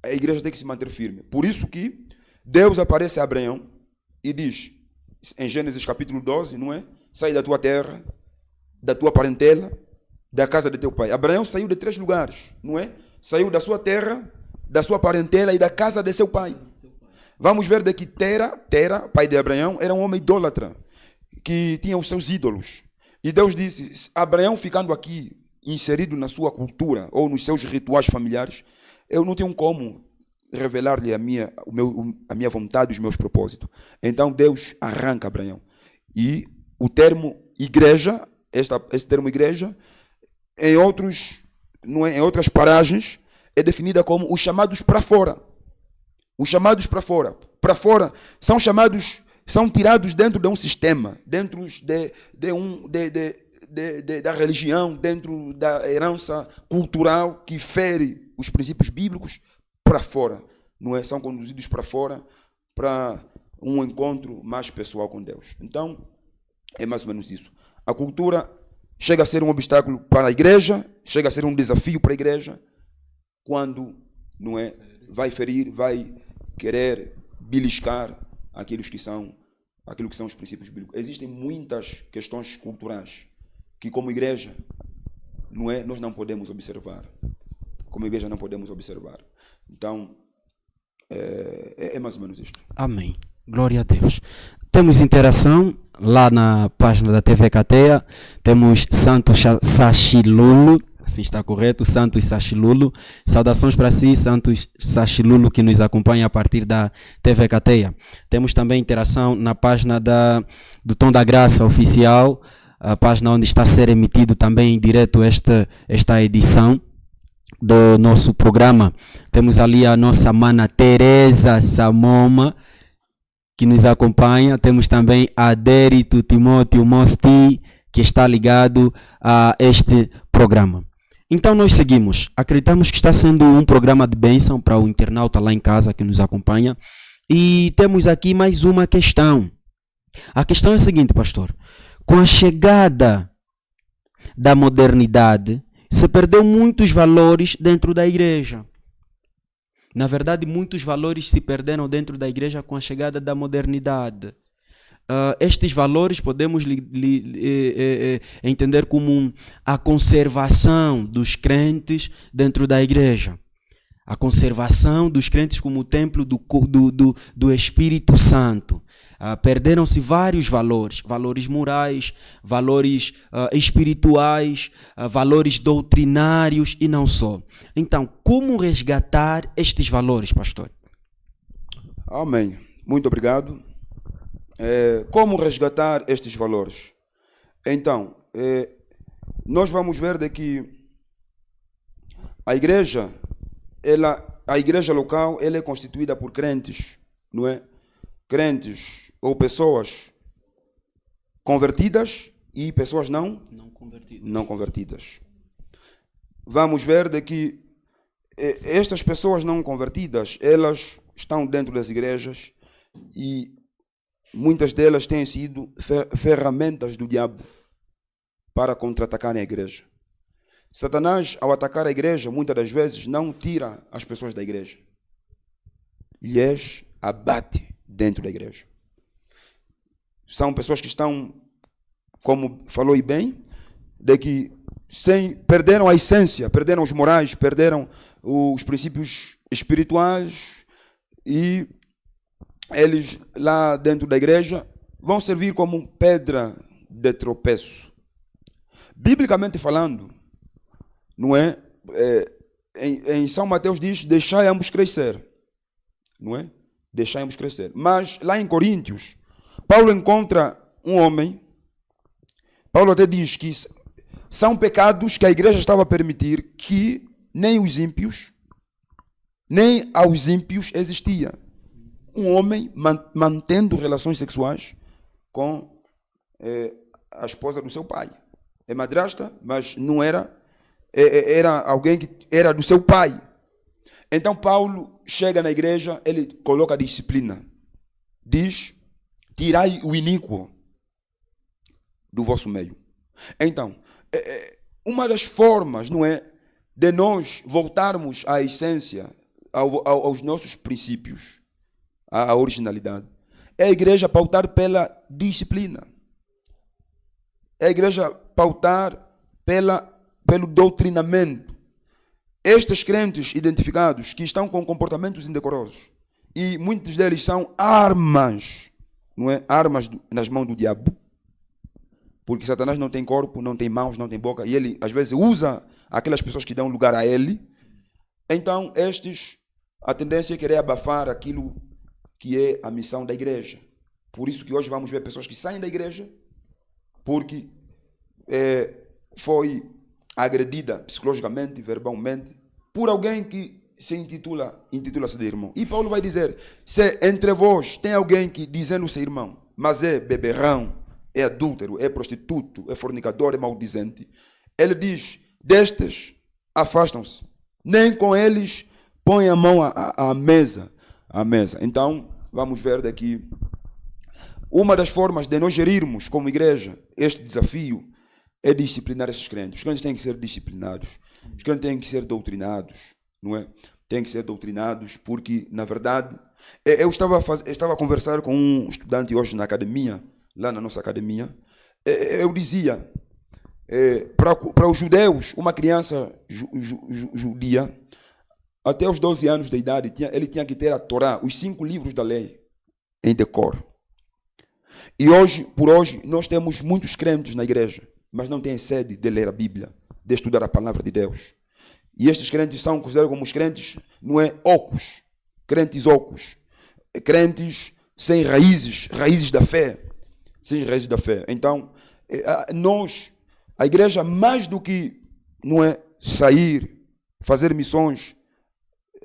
A igreja tem que se manter firme. Por isso que Deus aparece a Abraão e diz, em Gênesis capítulo 12, não é? Sai da tua terra, da tua parentela, da casa de teu pai. Abraão saiu de 3 lugares, não é? Saiu da sua terra, da sua parentela e da casa de seu pai. Vamos ver de que Tera, pai de Abraão, era um homem idólatra, que tinha os seus ídolos. E Deus disse, Abraão ficando aqui, inserido na sua cultura, ou nos seus rituais familiares, eu não tenho como revelar-lhe a minha vontade, os meus propósitos. Então Deus arranca Abraão. E o termo igreja, esse termo igreja, em outras paragens, é definida como os chamados para fora. Os chamados para fora. Para fora são chamados, são tirados dentro de um sistema, dentro da religião, dentro da herança cultural que fere os princípios bíblicos, para fora, não é? São conduzidos para fora para um encontro mais pessoal com Deus. Então, é mais ou menos isso. A cultura chega a ser um obstáculo para a igreja, chega a ser um desafio para a igreja, quando, não é, vai ferir, vai querer beliscar aquilo que são os princípios bíblicos. Existem muitas questões culturais que, como igreja, não é, nós não podemos observar. Como igreja não podemos observar. Então, é mais ou menos isto. Amém. Glória a Deus. Temos interação lá na página da TV Cateia. Temos Santos Sachilulo, assim está correto, Santos Sachilulo. Saudações para si, Santos Sachilulo, que nos acompanha a partir da TV Cateia. Temos também interação na página do Tom da Graça Oficial, a página onde está a ser emitido também em direto esta edição do nosso programa. Temos ali a nossa mana Teresa Samoma, que nos acompanha. Temos também Adérito Timóteo Mosti, que está ligado a este programa. Então nós seguimos. Acreditamos que está sendo um programa de bênção para o internauta lá em casa que nos acompanha. E temos aqui mais uma questão. A questão é a seguinte, pastor. Com a chegada da modernidade, se perdeu muitos valores dentro da igreja. Na verdade, muitos valores se perderam dentro da igreja com a chegada da modernidade. Estes valores podemos entender como a conservação dos crentes dentro da igreja. a conservação dos crentes como o templo do Espírito Santo. Perderam-se vários valores, valores morais, valores espirituais, valores doutrinários e não só. Então, como resgatar estes valores, pastor? Amém. Muito obrigado. Como resgatar estes valores? Então, nós vamos ver de que a igreja local, ela é constituída por crentes, não é? Crentes ou pessoas convertidas e pessoas não convertidas. Vamos ver de que estas pessoas não convertidas, elas estão dentro das igrejas e muitas delas têm sido ferramentas do diabo para contra-atacarem a igreja. Satanás, ao atacar a igreja, muitas das vezes não tira as pessoas da igreja. Lhes abate dentro da igreja. São pessoas que estão, como falou e bem, de que perderam a essência, perderam os morais, perderam os princípios espirituais e eles lá dentro da igreja vão servir como pedra de tropeço. Biblicamente falando, não é? Em São Mateus diz, deixai ambos crescer. Não é? Deixai ambos crescer. Mas lá em Coríntios, Paulo encontra um homem, Paulo até diz que são pecados que a igreja estava a permitir que nem os ímpios, nem aos ímpios existia. Um homem mantendo relações sexuais com a esposa do seu pai. É madrasta, mas não era... Era alguém que era do seu pai. Então Paulo chega na igreja, ele coloca a disciplina. Diz, tirai o iníquo do vosso meio. Então, uma das formas, não é, de nós voltarmos à essência, aos nossos princípios, à originalidade, é a igreja pautar pela disciplina. É a igreja pautar pelo doutrinamento. Estes crentes identificados que estão com comportamentos indecorosos e muitos deles são armas, não é? Armas nas mãos do diabo, porque Satanás não tem corpo, não tem mãos, não tem boca e ele às vezes usa aquelas pessoas que dão lugar a ele. Então a tendência é querer abafar aquilo que é a missão da igreja. Por isso que hoje vamos ver pessoas que saem da igreja porque foi agredida psicologicamente, verbalmente, por alguém que se intitula-se de irmão. E Paulo vai dizer, se entre vós tem alguém que dizendo ser irmão, mas é beberrão, é adúltero, é prostituto, é fornicador, é maldizente, ele diz, destes afastam-se, nem com eles põem a mão à mesa. Então, vamos ver daqui, uma das formas de nós gerirmos como igreja este desafio é disciplinar esses crentes. Os crentes têm que ser disciplinados. Os crentes têm que ser doutrinados, não é? Têm que ser doutrinados porque, na verdade, eu estava a conversar com um estudante hoje na academia, lá na nossa academia. Eu dizia, para os judeus, uma criança judia, até os 12 anos de idade, ele tinha que ter a Torá, os 5 livros da lei, em decor. E por hoje, nós temos muitos crentes na igreja, mas não têm sede de ler a Bíblia, de estudar a palavra de Deus. E estes crentes são considerados como os crentes, não é, ocos, crentes ocos, crentes sem raízes da fé, sem raízes da fé. Então, a igreja, mais do que, não é, sair, fazer missões,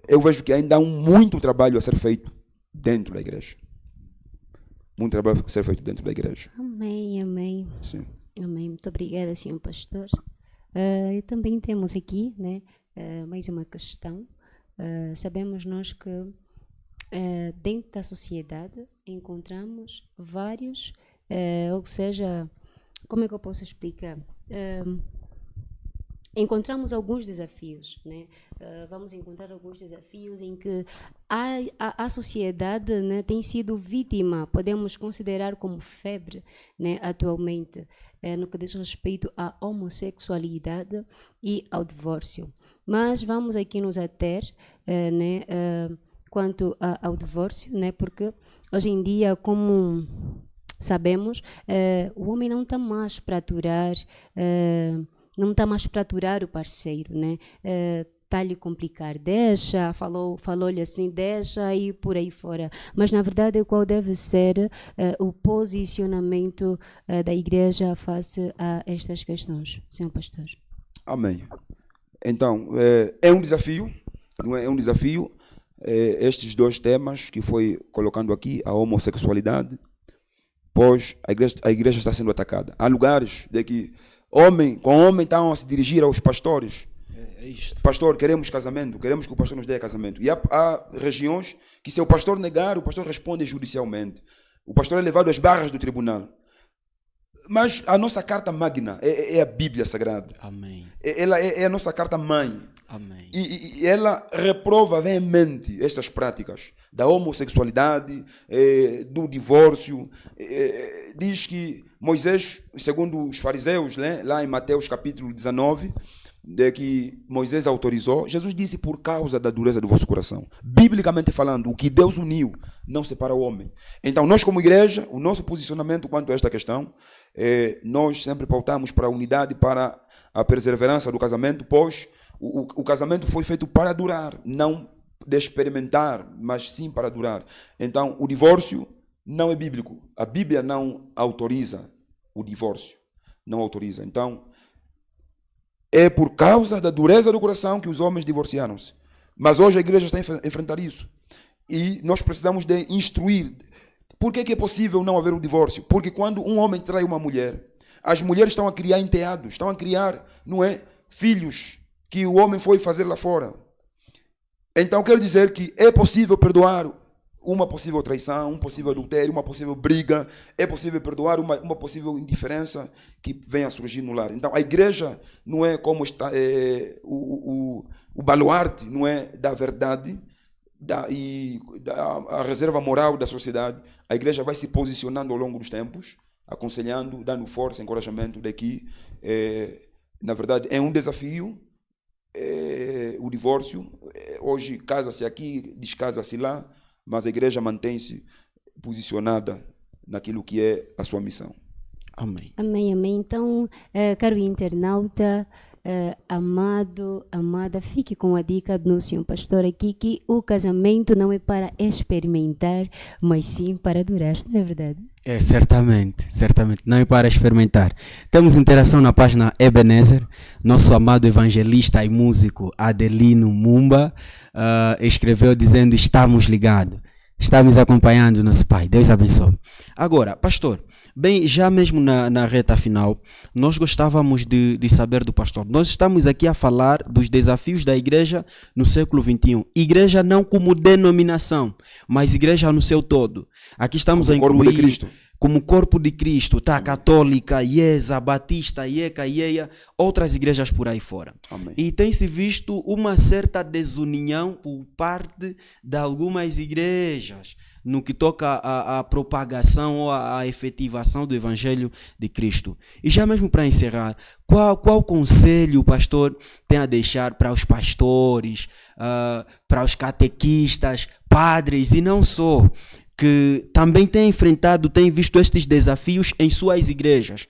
eu vejo que ainda há muito trabalho a ser feito dentro da igreja. Muito trabalho a ser feito dentro da igreja. Amém. Sim. Amém. Muito obrigada, senhor pastor. E também temos aqui, né, mais uma questão. Sabemos nós que dentro da sociedade encontramos vários, ou seja, como é que eu posso explicar? Encontramos alguns desafios, né? Vamos encontrar alguns desafios em que a sociedade, né, tem sido vítima, podemos considerar como febre, né, atualmente, no que diz respeito à homossexualidade e ao divórcio. Mas vamos aqui nos ater, né, quanto ao divórcio, né, porque hoje em dia, como sabemos, o homem não está mais para aturar, não está mais para aturar o parceiro, né? Está-lhe complicar, deixa, falou-lhe assim, deixa e por aí fora. Mas, na verdade, qual deve ser o posicionamento da igreja face a estas questões, senhor pastor? Amém. Então, é um desafio, não é? É um desafio, estes dois temas que foi colocando aqui, a homossexualidade, pois a igreja está sendo atacada. Há lugares de que homem estão a se dirigir aos pastores. É isto. Pastor, queremos casamento, queremos que o pastor nos dê casamento. E há regiões que, se o pastor negar, o pastor responde judicialmente. O pastor é levado às barras do tribunal. Mas a nossa carta magna é a Bíblia Sagrada. Amém. Ela é a nossa carta mãe. Amém. E ela reprova veemente estas práticas da homossexualidade, do divórcio. Diz que Moisés, segundo os fariseus, né, lá em Mateus capítulo 19, de que Moisés autorizou, Jesus disse: por causa da dureza do vosso coração. Biblicamente falando, o que Deus uniu não separa o homem. Então, nós como igreja, o nosso posicionamento quanto a esta questão, nós sempre pautamos para a unidade, para a perseverança do casamento, pois o casamento foi feito para durar, não de experimentar, mas sim para durar. Então, o divórcio não é bíblico. A Bíblia não autoriza o divórcio. Não autoriza. Então, é por causa da dureza do coração que os homens divorciaram-se. Mas hoje a igreja está a enfrentar isso. E nós precisamos de instruir. Por que é possível não haver o divórcio? Porque quando um homem trai uma mulher, as mulheres estão a criar enteados, estão a criar, não é, filhos que o homem foi fazer lá fora. Então quer dizer que é possível perdoar uma possível traição, um possível adultério, uma possível briga, é possível perdoar uma possível indiferença que venha a surgir no lar. Então a igreja não é como está, o baluarte, não é, da verdade a reserva moral da sociedade. A igreja vai se posicionando ao longo dos tempos, aconselhando, dando força, encorajamento de que, na verdade, é um desafio o divórcio. Hoje casa-se aqui, descasa-se lá, mas a igreja mantém-se posicionada naquilo que é a sua missão. Amém. Amém, amém. Então, caro internauta, amado, amada, fique com a dica do senhor pastor aqui, que o casamento não é para experimentar, mas sim para durar, não é verdade? É, certamente, não é para experimentar. Temos interação na página Ebenezer. Nosso amado evangelista e músico Adelino Mumba escreveu dizendo: estamos ligados, estamos acompanhando nosso pai. Deus abençoe. Agora, pastor, bem, já mesmo na reta final, nós gostávamos de saber do pastor. Nós estamos aqui a falar dos desafios da igreja no século XXI. Igreja não como denominação, mas igreja no seu todo. Aqui estamos a incluir corpo de Cristo. Como corpo de Cristo, tá? Católica, IESA, Batista, IECA, IEA, outras igrejas por aí fora. Amém. E tem-se visto uma certa desunião por parte de algumas igrejas no que toca à propagação ou à efetivação do Evangelho de Cristo. E já mesmo para encerrar, qual conselho o pastor tem a deixar para os pastores, para os catequistas, padres e não só, que também têm visto estes desafios em suas igrejas,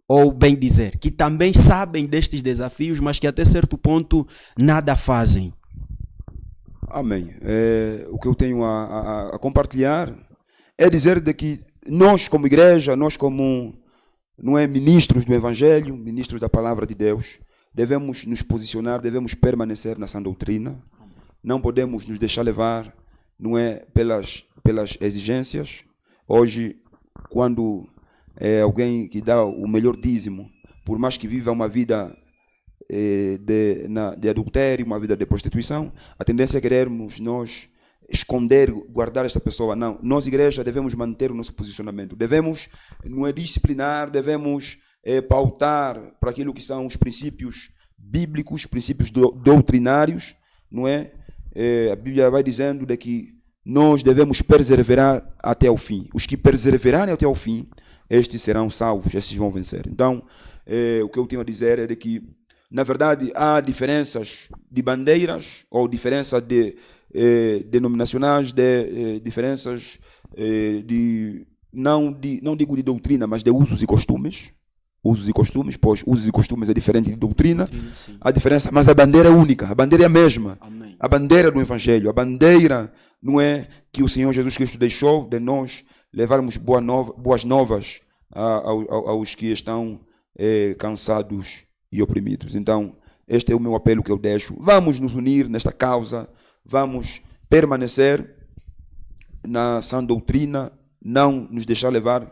ou bem dizer, que também sabem destes desafios, mas que até certo ponto nada fazem? Amém. O que eu tenho a compartilhar é dizer de que nós como igreja, nós como ministros do Evangelho, ministros da Palavra de Deus, devemos nos posicionar, devemos permanecer na sã doutrina. Não podemos nos deixar levar, não é, pelas exigências. Hoje, quando é alguém que dá o melhor dízimo, por mais que viva uma vida de adultério, uma vida de prostituição, a tendência é querermos nós esconder, guardar esta pessoa. Não, nós igreja devemos manter o nosso posicionamento, devemos, não é, disciplinar, devemos pautar para aquilo que são os princípios bíblicos, princípios doutrinários, não é? A Bíblia vai dizendo de que nós devemos perseverar até o fim. Os que perseverarem até o fim, estes serão salvos, estes vão vencer. Então, o que eu tenho a dizer é de que Na verdade, há diferenças de bandeiras ou diferença de denominacionais, diferenças não digo de doutrina, mas de usos e costumes. Usos e costumes, pois usos e costumes é diferente de doutrina. Sim. A diferença, mas a bandeira é única, a bandeira é a mesma. Amém. A bandeira do Evangelho, a bandeira não é que o Senhor Jesus Cristo deixou de nós levarmos boas novas aos que estão cansados e oprimidos. Então, este é o meu apelo que eu deixo. Vamos nos unir nesta causa, vamos permanecer na sã doutrina, não nos deixar levar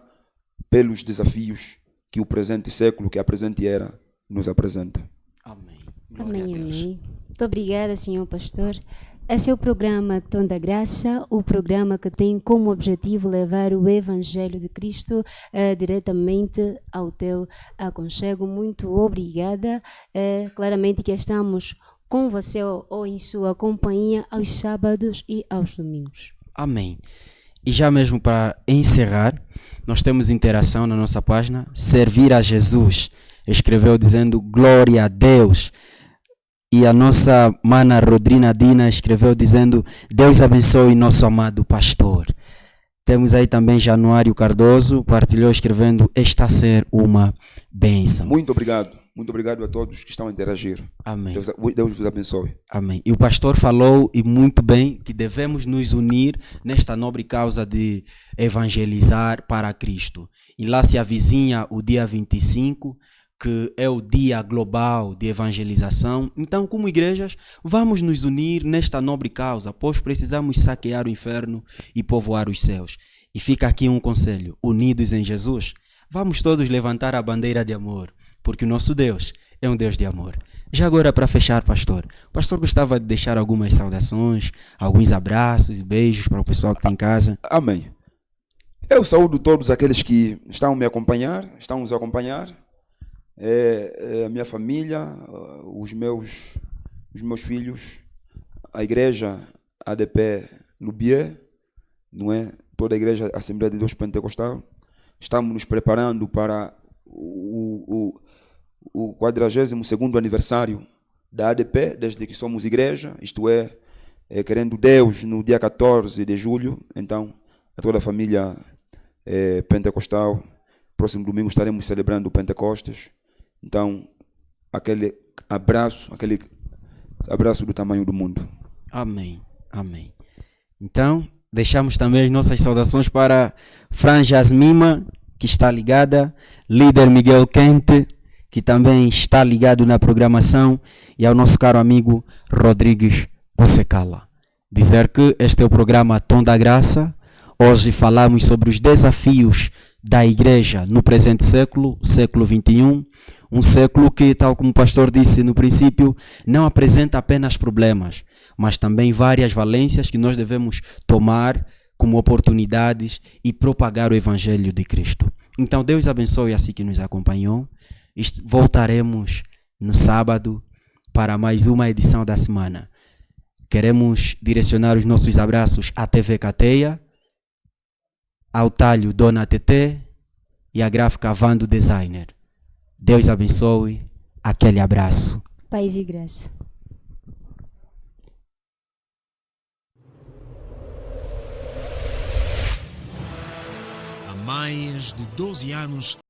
pelos desafios que o presente século, que a presente era, nos apresenta. Amém. Amém, amém. Muito obrigada, senhor pastor. Esse é o programa Tom da Graça, o programa que tem como objetivo levar o Evangelho de Cristo diretamente ao teu aconchego. Muito obrigada. Claramente que estamos com você ou em sua companhia aos sábados e aos domingos. Amém. E já mesmo para encerrar, nós temos interação na nossa página, Servir a Jesus. Escreveu dizendo glória a Deus. E a nossa mana Rodrina Dina escreveu dizendo Deus abençoe nosso amado pastor. Temos aí também Januário Cardoso, partilhou escrevendo está a ser uma bênção. Muito obrigado a todos que estão a interagir. Amém. Deus vos abençoe. Amém. E o pastor falou, e muito bem, que devemos nos unir nesta nobre causa de evangelizar para Cristo. E lá se avizinha o dia 25, que é o dia global de evangelização. Então, como igrejas, vamos nos unir nesta nobre causa, pois precisamos saquear o inferno e povoar os céus. E fica aqui um conselho, unidos em Jesus, vamos todos levantar a bandeira de amor, porque o nosso Deus é um Deus de amor. Já agora, para fechar, pastor, o pastor gostava de deixar algumas saudações, alguns abraços e beijos para o pessoal que está em casa. Amém. Eu saúdo todos aqueles que estão nos acompanhar, a minha família, os meus filhos, a igreja ADP no Bié, não é? Toda a igreja Assembleia de Deus Pentecostal. Estamos nos preparando para o 42º aniversário da ADP, desde que somos igreja, isto é, querendo Deus, no dia 14 de julho. Então, a toda a família pentecostal, próximo domingo estaremos celebrando o Pentecostes. Então, aquele abraço do tamanho do mundo. Amém, amém. Então, deixamos também as nossas saudações para Fran Jasmima, que está ligada, líder Miguel Quente, que também está ligado na programação, e ao nosso caro amigo Rodrigues Cosecala. Dizer que este é o programa Tom da Graça. Hoje falamos sobre os desafios da igreja no presente século, século XXI, um século que, tal como o pastor disse no princípio, não apresenta apenas problemas, mas também várias valências que nós devemos tomar como oportunidades e propagar o Evangelho de Cristo. Então, Deus abençoe assim que nos acompanhou. Voltaremos no sábado para mais uma edição da semana. Queremos direcionar os nossos abraços à TV Cateia, ao talho Dona TT e à gráfica Vando Designer. Deus abençoe. Aquele abraço. Paz e graça. Há mais de 12 anos,